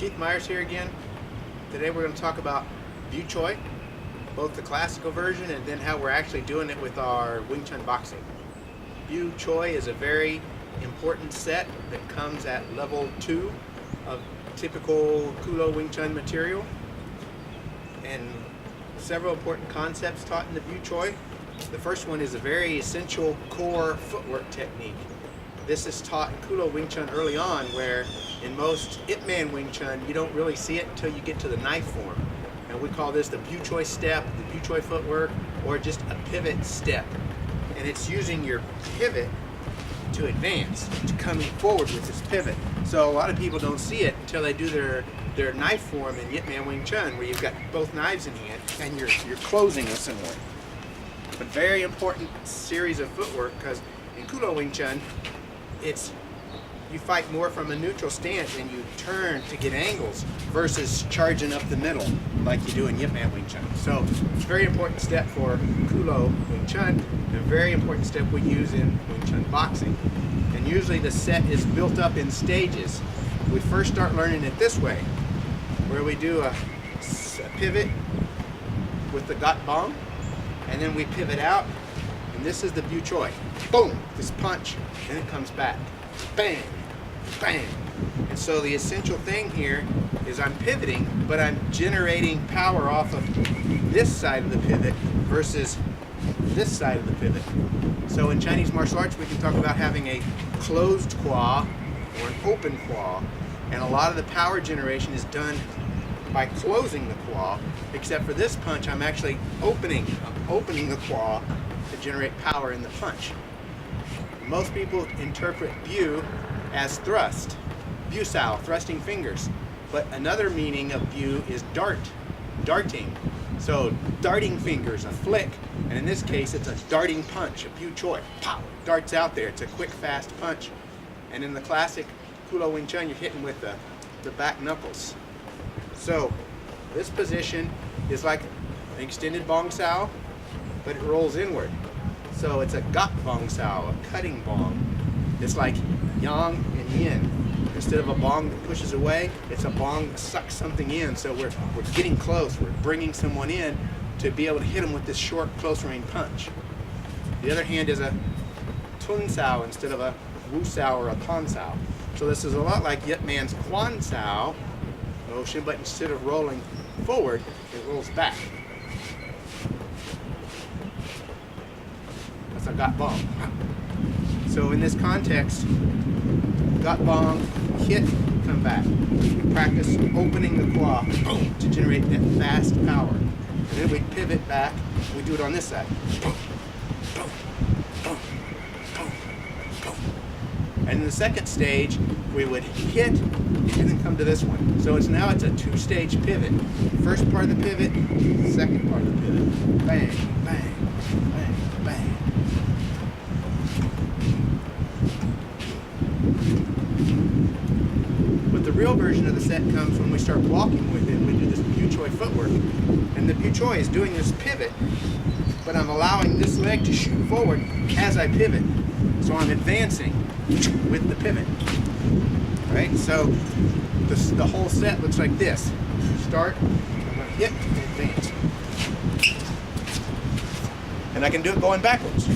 Keith Myers here again. Today we're going to talk about Biu Choi, both the classical version and then how we're actually doing it with our Wing Chun Boxing. Biu Choi is a very important set that comes at level 2 of typical Ku Lo Wing Chun material, and several important concepts taught in the Biu Choi. The first one is a very essential core footwork technique. This is taught in Ku Lo Wing Chun early on, where in most Ip Man Wing Chun you don't really see it until you get to the knife form. And we call this the Biu Choi step, the Biu Choi footwork, or just a pivot step. And it's using your pivot to advance, to coming forward with this pivot. So a lot of people don't see it until they do their knife form in Ip Man Wing Chun, where you've got both knives in hand and you're closing a similar. But very important series of footwork, because in Ku Lo Wing Chun, you fight more from a neutral stance and you turn to get angles versus charging up the middle like you do in Ip Man Wing Chun. So it's a very important step for Ku Lo Wing Chun, and a very important step we use in Wing Chun Boxing. And usually the set is built up in stages. We first start learning it this way, where we do a pivot with the gat bong, and then we pivot out, and this is the Biu Choi. Boom! This punch, and it comes back. Bang! Bang! And so the essential thing here is I'm pivoting, but I'm generating power off of this side of the pivot versus this side of the pivot. So in Chinese martial arts, we can talk about having a closed kwa or an open kwa, and a lot of the power generation is done by closing the kwa, except for this punch, I'm actually opening the kwa to generate power in the punch. Most people interpret Biu as thrust, Biu Sao, thrusting fingers. But another meaning of Biu is darting. So darting fingers, a flick, and in this case it's a darting punch, a Biu Choi. Pow! Darts out there. It's a quick, fast punch. And in the classic Ku Lo Wing Chun, you're hitting with the back knuckles. So this position is like an extended bong sao, but it rolls inward. So it's a gat bong sao, a cutting bong. It's like yang and yin. Instead of a bong that pushes away, it's a bong that sucks something in. So we're getting close. We're bringing someone in to be able to hit them with this short, close-range punch. The other hand is a tun sao instead of a wu sao or a ton sao. So this is a lot like Ip Man's quan sao motion, but instead of rolling forward, it rolls back. That's a gat bong. So in this context, gat bong, hit, come back. We practice opening the kwa to generate that fast power. And then we pivot back. We do it on this side. And in the second stage, we would hit and then come to this one. So now it's a 2-stage pivot. First part of the pivot, second part of the pivot. Bang, bang, bang, bang. But the real version of the set comes when we start walking with it. We do this Biu Choi footwork. And the Biu Choi is doing this pivot, but I'm allowing this leg to shoot forward as I pivot. So I'm advancing with the pivot. Right? So the whole set looks like this. Start, I'm going to hit, and advance. And I can do it going backwards.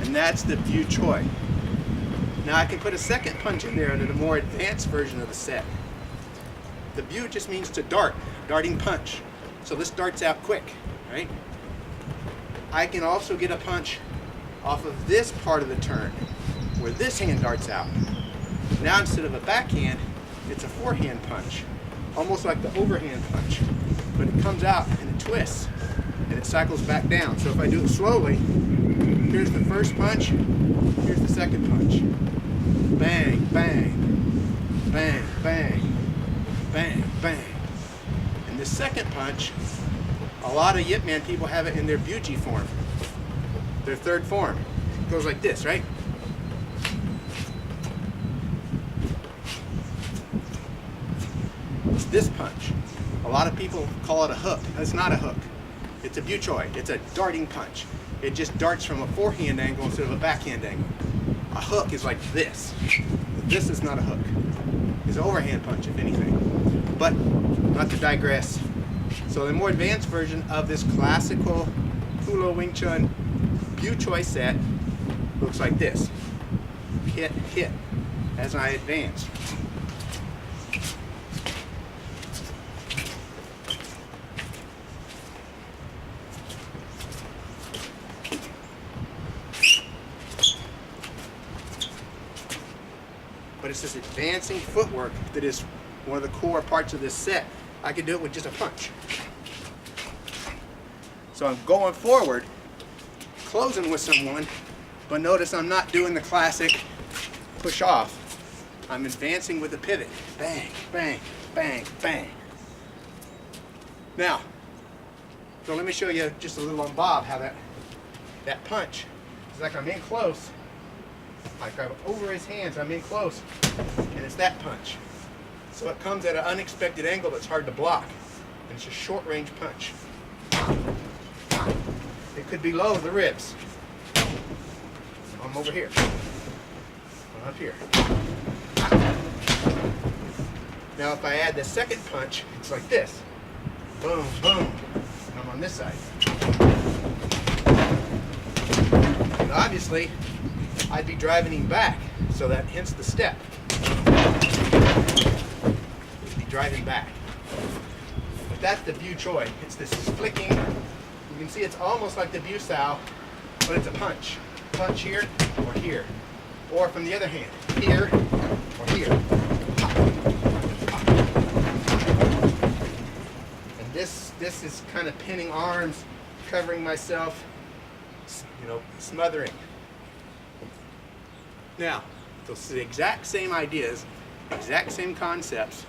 And that's the Biu Choi. Now I can put a second punch in there to a more advanced version of the set. The Biu just means to dart, darting punch. So this darts out quick, right? I can also get a punch off of this part of the turn, where this hand darts out. Now instead of a backhand, it's a forehand punch, almost like the overhand punch. But it comes out and it twists, and it cycles back down. So if I do it slowly, here's the first punch, here's the second punch. Bang, bang, bang, bang, bang, bang. And the second punch, a lot of Ip Man people have it in their Biu form, their third form. It goes like this, right? It's this punch. A lot of people call it a hook. It's not a hook. It's a Biu Choi. It's a darting punch. It just darts from a forehand angle instead of a backhand angle. A hook is like this. This is not a hook. It's an overhand punch, if anything. But not to digress. So the more advanced version of this classical Ku Lo Wing Chun Biu Choi set looks like this. Hit, hit, as I advance. But it's this advancing footwork that is one of the core parts of this set. I can do it with just a punch. So I'm going forward, closing with someone, but notice I'm not doing the classic push off. I'm advancing with a pivot. Bang, bang, bang, bang. Now, so let me show you just a little on Bob how that punch, it's like I'm in close, like I'm over his hands, I'm in close, and it's that punch. So it comes at an unexpected angle that's hard to block, and it's a short range punch. It could be low, the ribs. I'm over here. I'm up here. Now if I add the second punch, it's like this. Boom, boom. And I'm on this side. And obviously, I'd be driving him back, so that hence the step. It'd be driving back. But that's the Biu Choi. It's this flicking. You can see it's almost like the Biu Sao, but it's a punch. Punch here or here. Or from the other hand, here or here. And this is kind of pinning arms, covering myself, you know, smothering. Now, it's the exact same ideas, exact same concepts.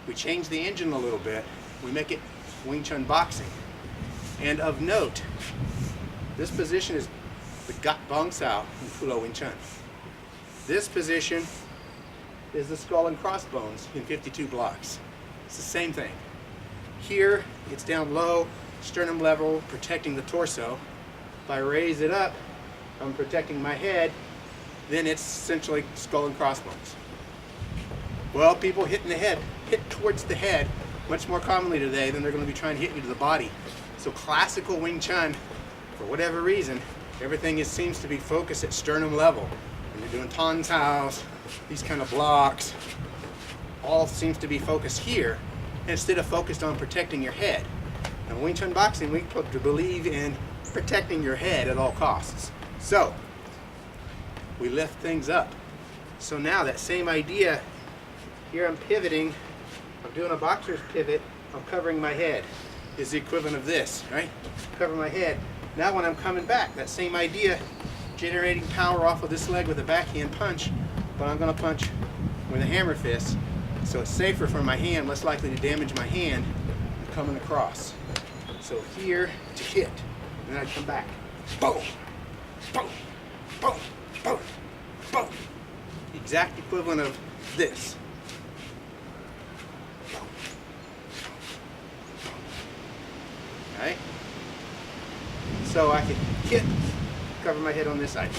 We change the engine a little bit. We make it Wing Chun Boxing. And of note, this position is the Gat Bong Sao in Ku Lo Wing Chun. This position is the skull and crossbones in 52 blocks. It's the same thing. Here, it's down low, sternum level, protecting the torso. If I raise it up, I'm protecting my head, then it's essentially skull and crossbones. Well, people hitting the head, hit towards the head much more commonly today than they're going to be trying to hit you to the body. So classical Wing Chun, for whatever reason, everything seems to be focused at sternum level. When you're doing tan taos, these kind of blocks, all seems to be focused here instead of focused on protecting your head. Now, Wing Chun Boxing, we believe in protecting your head at all costs. So, we lift things up. So now that same idea, here I'm pivoting, I'm doing a boxer's pivot, I'm covering my head, is the equivalent of this, right? Cover my head. Now when I'm coming back, that same idea, generating power off of this leg with a backhand punch, but I'm gonna punch with a hammer fist, so it's safer for my hand, less likely to damage my hand, coming across. So here to hit, and then I come back. Boom, boom, boom, boom, boom. The exact equivalent of this. Right? So I can hit, cover my head on this side.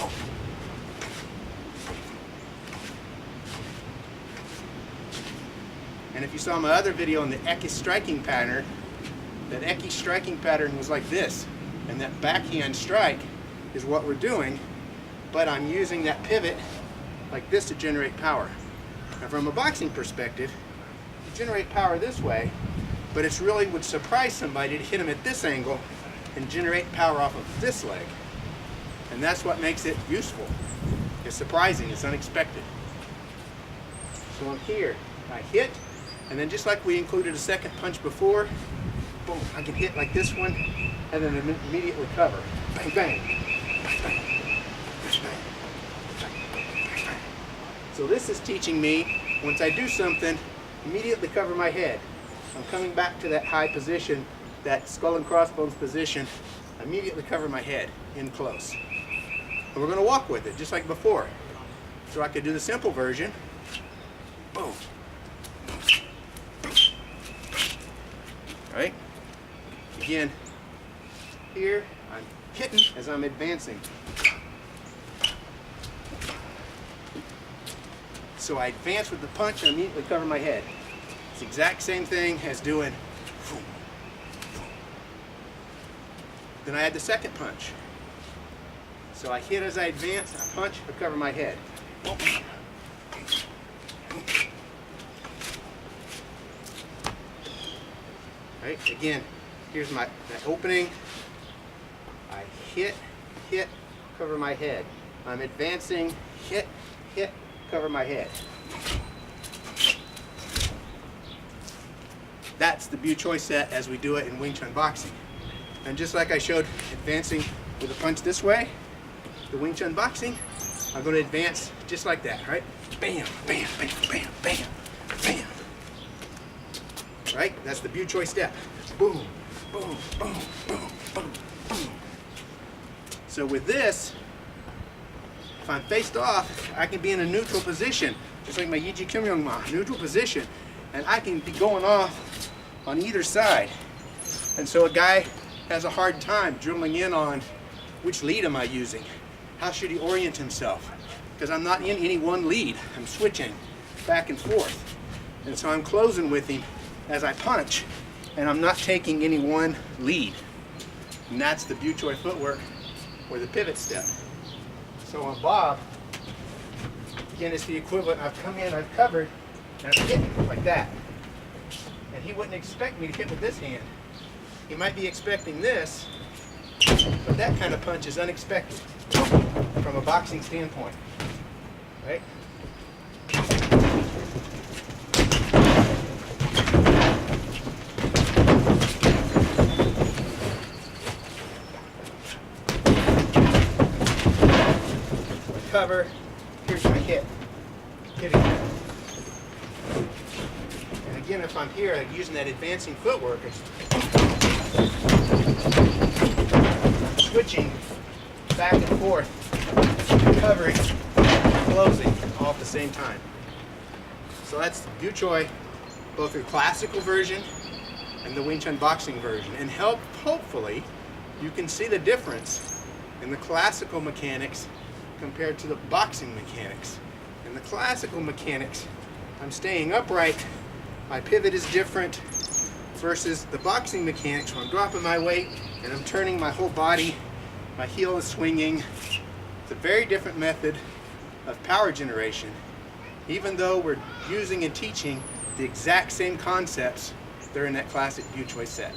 And if you saw my other video on the Eki striking pattern, that Eki striking pattern was like this. And that backhand strike is what we're doing, but I'm using that pivot like this to generate power. Now from a boxing perspective, you generate power this way, but it really would surprise somebody to hit him at this angle and generate power off of this leg. And that's what makes it useful. It's surprising, it's unexpected. So I'm here, I hit, and then just like we included a second punch before, boom, I can hit like this one, and then immediately cover. Bang, bang, bang, bang, bang, bang, bang. So this is teaching me, once I do something, immediately cover my head. I'm coming back to that high position, that skull and crossbones position, immediately cover my head in close. And we're going to walk with it, just like before. So I could do the simple version. Boom. Right? Again, here, I'm hitting as I'm advancing. So I advance with the punch and immediately cover my head. It's the exact same thing as doing. Then I add the second punch. So I hit as I advance, I punch, I cover my head. Right, again, here's my opening. I hit, cover my head. I'm advancing, hit, cover my head. That's the Biu Choi set as we do it in Wing Chun Boxing. And just like I showed advancing with a punch this way, the Wing Chun Boxing, I'm going to advance just like that, right? Bam, bam, bam, bam, bam, bam. Right? That's the Biu Choi step. Boom, boom, boom, boom, boom, boom. So with this, if I'm faced off, I can be in a neutral position, just like my Yiji Kim Young Ma, neutral position, and I can be going off on either side. And so a guy has a hard time drilling in on which lead am I using? How should he orient himself? Because I'm not in any one lead. I'm switching back and forth. And so I'm closing with him as I punch, and I'm not taking any one lead. And that's the Biu Choi footwork, or the pivot step. So on Bob, again, it's the equivalent. I've come in, I've covered, and I'm hitting like that. And he wouldn't expect me to hit with this hand. He might be expecting this, but that kind of punch is unexpected from a boxing standpoint, right? Cover, here's my hit, hitting. And again, if I'm here, like using that advancing footwork, it's switching back and forth, covering, closing, all at the same time. So that's the Biu Choi, both the classical version and the Wing Chun Boxing version. And hopefully, you can see the difference in the classical mechanics compared to the boxing mechanics. In the classical mechanics, I'm staying upright, my pivot is different, versus the boxing mechanics where I'm dropping my weight and I'm turning my whole body, my heel is swinging. It's a very different method of power generation, even though we're using and teaching the exact same concepts that are in that classic Biu Choi set.